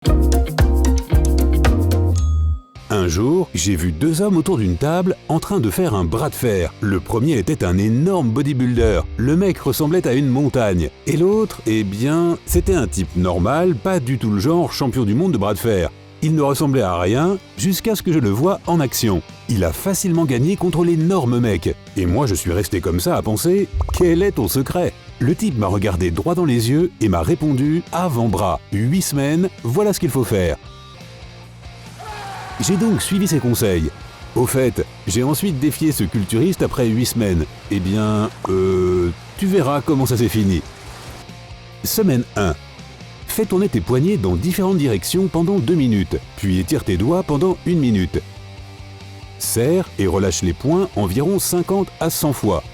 Un jour, j'ai vu deux hommes autour d'une table en train de faire un bras de fer. Le premier était un énorme bodybuilder. Le mec ressemblait à une montagne. Et l'autre, eh bien, c'était un type normal, pas du tout le genre champion du monde de bras de fer. Il ne ressemblait à rien jusqu'à ce que je le voie en action. Il a facilement gagné contre l'énorme mec. Et moi, je suis resté comme ça à penser « Quel est ton secret ?» Le type m'a regardé droit dans les yeux et m'a répondu « Avant-bras, 8 semaines, voilà ce qu'il faut faire. » J'ai donc suivi ses conseils. Au fait, j'ai ensuite défié ce culturiste après 8 semaines. Eh bien, tu verras comment ça s'est fini. Semaine 1. Fais tourner tes poignets dans différentes directions pendant 2 minutes, puis étire tes doigts pendant 1 minute. Serre et relâche les poings environ 50 à 100 fois.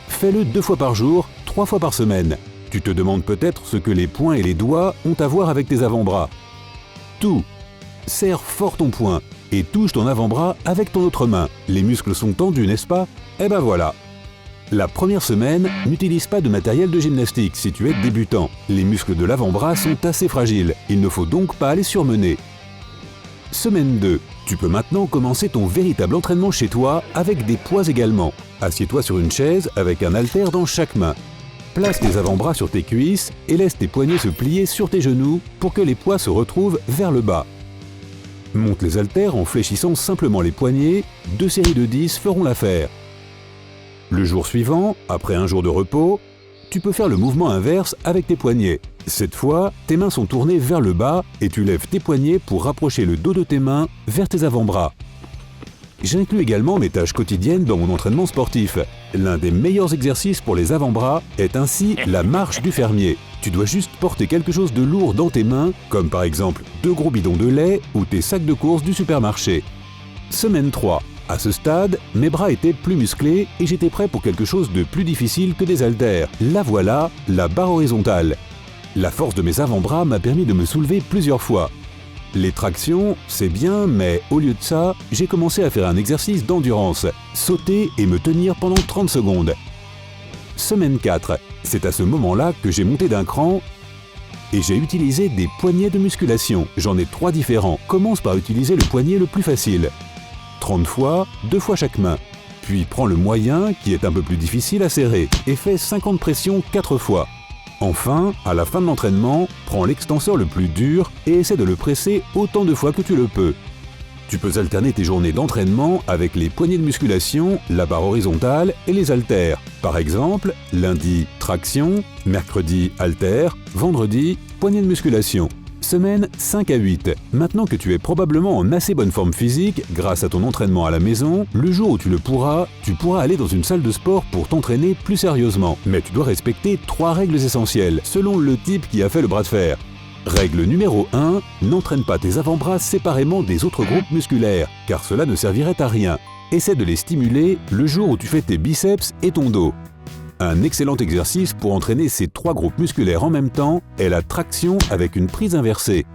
Fais-le 2 fois par jour, 3 fois par semaine. Tu te demandes peut-être ce que les poings et les doigts ont à voir avec tes avant-bras. Tout. Serre fort ton poing et touche ton avant-bras avec ton autre main. Les muscles sont tendus, n'est-ce pas? Eh ben voilà. La première semaine, n'utilise pas de matériel de gymnastique si tu es débutant. Les muscles de l'avant-bras sont assez fragiles, il ne faut donc pas les surmener. Semaine 2. Tu peux maintenant commencer ton véritable entraînement chez toi avec des poids également. Assieds-toi sur une chaise avec un haltère dans chaque main. Place tes avant-bras sur tes cuisses et laisse tes poignets se plier sur tes genoux pour que les poids se retrouvent vers le bas. Monte les haltères en fléchissant simplement les poignets, 2 séries de 10 feront l'affaire. Le jour suivant, après un jour de repos, tu peux faire le mouvement inverse avec tes poignets. Cette fois, tes mains sont tournées vers le bas et tu lèves tes poignets pour rapprocher le dos de tes mains vers tes avant-bras. J'inclus également mes tâches quotidiennes dans mon entraînement sportif. L'un des meilleurs exercices pour les avant-bras est ainsi la marche du fermier. Tu dois juste porter quelque chose de lourd dans tes mains, comme par exemple 2 gros bidons de lait ou tes sacs de course du supermarché. Semaine 3. À ce stade, mes bras étaient plus musclés et j'étais prêt pour quelque chose de plus difficile que des haltères. La voilà, la barre horizontale. La force de mes avant-bras m'a permis de me soulever plusieurs fois. Les tractions, c'est bien, mais au lieu de ça, j'ai commencé à faire un exercice d'endurance, sauter et me tenir pendant 30 secondes. Semaine 4. C'est à ce moment-là que j'ai monté d'un cran et j'ai utilisé des poignets de musculation. J'en ai 3 différents. Commence par utiliser le poignet le plus facile. 30 fois, 2 fois chaque main. Puis prends le moyen, qui est un peu plus difficile à serrer, et fais 50 pressions 4 fois. Enfin, à la fin de l'entraînement, prends l'extenseur le plus dur et essaie de le presser autant de fois que tu le peux. Tu peux alterner tes journées d'entraînement avec les poignées de musculation, la barre horizontale et les haltères. Par exemple, lundi, traction, mercredi, haltères, vendredi, poignées de musculation. Semaine 5 à 8. Maintenant que tu es probablement en assez bonne forme physique, grâce à ton entraînement à la maison, le jour où tu pourras aller dans une salle de sport pour t'entraîner plus sérieusement. Mais tu dois respecter 3 règles essentielles, selon le type qui a fait le bras de fer. Règle numéro 1, n'entraîne pas tes avant-bras séparément des autres groupes musculaires, car cela ne servirait à rien. Essaie de les stimuler le jour où tu fais tes biceps et ton dos. Un excellent exercice pour entraîner ces 3 groupes musculaires en même temps est la traction avec une prise inversée.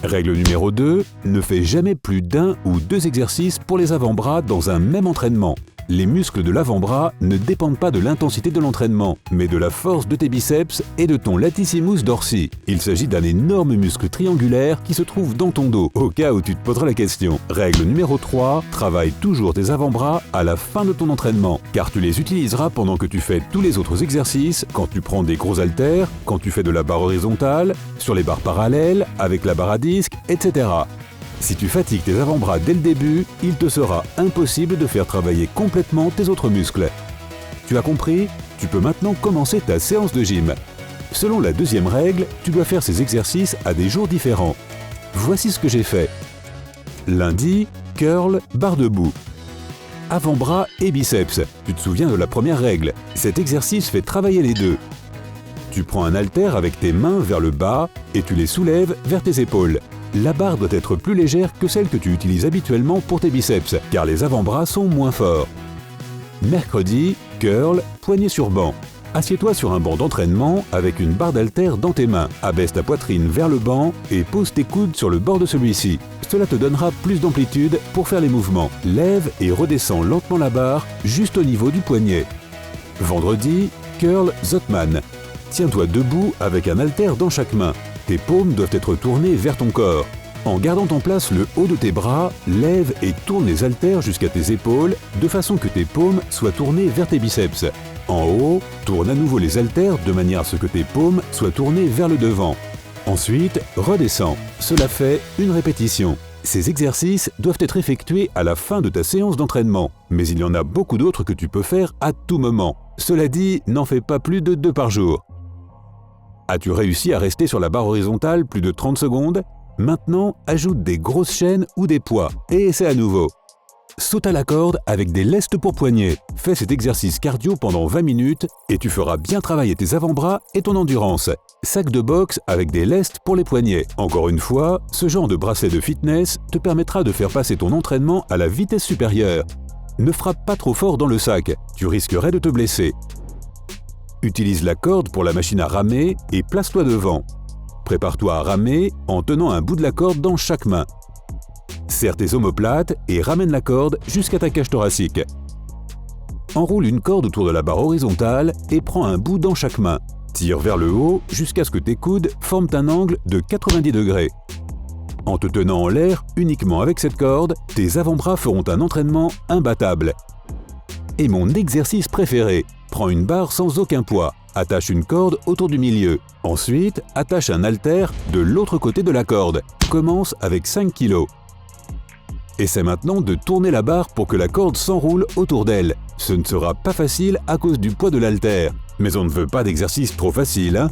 Règle numéro 2, ne fais jamais plus d'1 ou 2 exercices pour les avant-bras dans un même entraînement. Les muscles de l'avant-bras ne dépendent pas de l'intensité de l'entraînement, mais de la force de tes biceps et de ton latissimus dorsi. Il s'agit d'un énorme muscle triangulaire qui se trouve dans ton dos, au cas où tu te poseras la question. Règle numéro 3, travaille toujours tes avant-bras à la fin de ton entraînement, car tu les utiliseras pendant que tu fais tous les autres exercices, quand tu prends des gros haltères, quand tu fais de la barre horizontale, sur les barres parallèles, avec la barre à disque, etc. Si tu fatigues tes avant-bras dès le début, il te sera impossible de faire travailler complètement tes autres muscles. Tu as compris? Tu peux maintenant commencer ta séance de gym. Selon la 2e règle, tu dois faire ces exercices à des jours différents. Voici ce que j'ai fait. Lundi, curl, barre debout. Avant-bras et biceps. Tu te souviens de la première règle. Cet exercice fait travailler les deux. Tu prends un haltère avec tes mains vers le bas et tu les soulèves vers tes épaules. La barre doit être plus légère que celle que tu utilises habituellement pour tes biceps, car les avant-bras sont moins forts. Mercredi, curl, poignet sur banc. Assieds-toi sur un banc d'entraînement avec une barre d'haltère dans tes mains. Abaisse ta poitrine vers le banc et pose tes coudes sur le bord de celui-ci. Cela te donnera plus d'amplitude pour faire les mouvements. Lève et redescends lentement la barre juste au niveau du poignet. Vendredi, curl Zotman. Tiens-toi debout avec un haltère dans chaque main. Tes paumes doivent être tournées vers ton corps. En gardant en place le haut de tes bras, lève et tourne les haltères jusqu'à tes épaules de façon que tes paumes soient tournées vers tes biceps. En haut, tourne à nouveau les haltères de manière à ce que tes paumes soient tournées vers le devant. Ensuite, redescends. Cela fait une répétition. Ces exercices doivent être effectués à la fin de ta séance d'entraînement, mais il y en a beaucoup d'autres que tu peux faire à tout moment. Cela dit, n'en fais pas plus de 2 par jour. As-tu réussi à rester sur la barre horizontale plus de 30 secondes? Maintenant, ajoute des grosses chaînes ou des poids et essaie à nouveau. Saute à la corde avec des lestes pour poignets. Fais cet exercice cardio pendant 20 minutes et tu feras bien travailler tes avant-bras et ton endurance. Sac de boxe avec des lestes pour les poignets. Encore une fois, ce genre de bracelet de fitness te permettra de faire passer ton entraînement à la vitesse supérieure. Ne frappe pas trop fort dans le sac, tu risquerais de te blesser. Utilise la corde pour la machine à ramer et place-toi devant. Prépare-toi à ramer en tenant un bout de la corde dans chaque main. Serre tes omoplates et ramène la corde jusqu'à ta cage thoracique. Enroule une corde autour de la barre horizontale et prends un bout dans chaque main. Tire vers le haut jusqu'à ce que tes coudes forment un angle de 90 degrés. En te tenant en l'air uniquement avec cette corde, tes avant-bras feront un entraînement imbattable. Et mon exercice préféré, prends une barre sans aucun poids. Attache une corde autour du milieu. Ensuite, attache un haltère de l'autre côté de la corde. Commence avec 5 kg. Essaie maintenant de tourner la barre pour que la corde s'enroule autour d'elle. Ce ne sera pas facile à cause du poids de l'haltère. Mais on ne veut pas d'exercice trop facile, hein?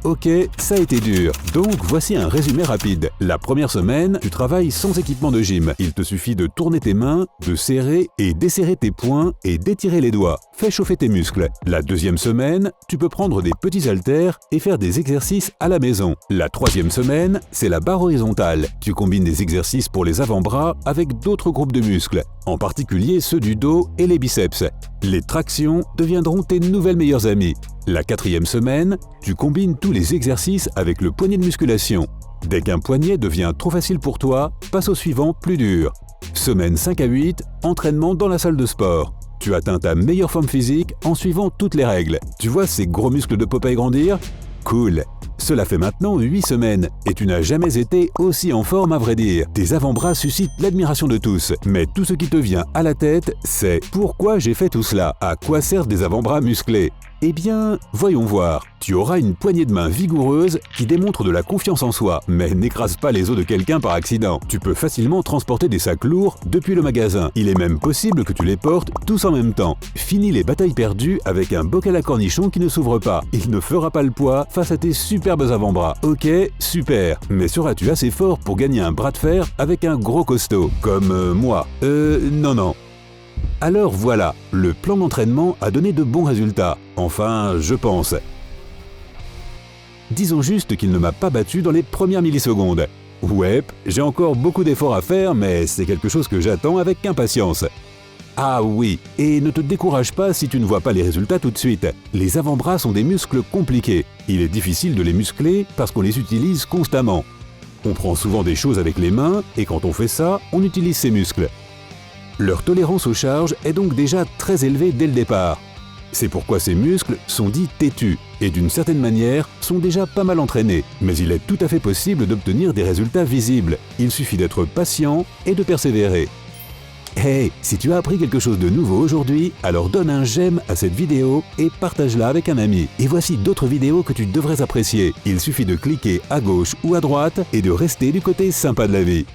Ok, ça a été dur. Donc voici un résumé rapide. La première semaine, tu travailles sans équipement de gym. Il te suffit de tourner tes mains, de serrer et desserrer tes poings et d'étirer les doigts. Fais chauffer tes muscles. La deuxième semaine, tu peux prendre des petits haltères et faire des exercices à la maison. La troisième semaine, c'est la barre horizontale. Tu combines des exercices pour les avant-bras avec d'autres groupes de muscles, en particulier ceux du dos et les biceps. Les tractions deviendront tes nouvelles meilleures amies. La quatrième semaine, tu combines tous les exercices avec le poignet de musculation. Dès qu'un poignet devient trop facile pour toi, passe au suivant plus dur. Semaine 5 à 8, entraînement dans la salle de sport. Tu atteins ta meilleure forme physique en suivant toutes les règles. Tu vois ces gros muscles de Popeye grandir? Cool! Cela fait maintenant 8 semaines et tu n'as jamais été aussi en forme à vrai dire. Tes avant-bras suscitent l'admiration de tous. Mais tout ce qui te vient à la tête, c'est « Pourquoi j'ai fait tout cela? À quoi servent des avant-bras musclés ?» Eh bien, voyons voir. Tu auras une poignée de main vigoureuse qui démontre de la confiance en soi, mais n'écrase pas les os de quelqu'un par accident. Tu peux facilement transporter des sacs lourds depuis le magasin. Il est même possible que tu les portes tous en même temps. Finis les batailles perdues avec un bocal à cornichons qui ne s'ouvre pas. Il ne fera pas le poids face à tes superbes avant-bras. Ok, super. Mais seras-tu assez fort pour gagner un bras de fer avec un gros costaud, comme moi? Non. Alors voilà, le plan d'entraînement a donné de bons résultats. Enfin, je pense. Disons juste qu'il ne m'a pas battu dans les premières millisecondes. Ouais, j'ai encore beaucoup d'efforts à faire, mais c'est quelque chose que j'attends avec impatience. Ah oui, et ne te décourage pas si tu ne vois pas les résultats tout de suite. Les avant-bras sont des muscles compliqués. Il est difficile de les muscler parce qu'on les utilise constamment. On prend souvent des choses avec les mains, et quand on fait ça, on utilise ses muscles. Leur tolérance aux charges est donc déjà très élevée dès le départ. C'est pourquoi ces muscles sont dits têtus et d'une certaine manière sont déjà pas mal entraînés. Mais il est tout à fait possible d'obtenir des résultats visibles. Il suffit d'être patient et de persévérer. Hey, si tu as appris quelque chose de nouveau aujourd'hui, alors donne un j'aime à cette vidéo et partage-la avec un ami. Et voici d'autres vidéos que tu devrais apprécier. Il suffit de cliquer à gauche ou à droite et de rester du côté sympa de la vie.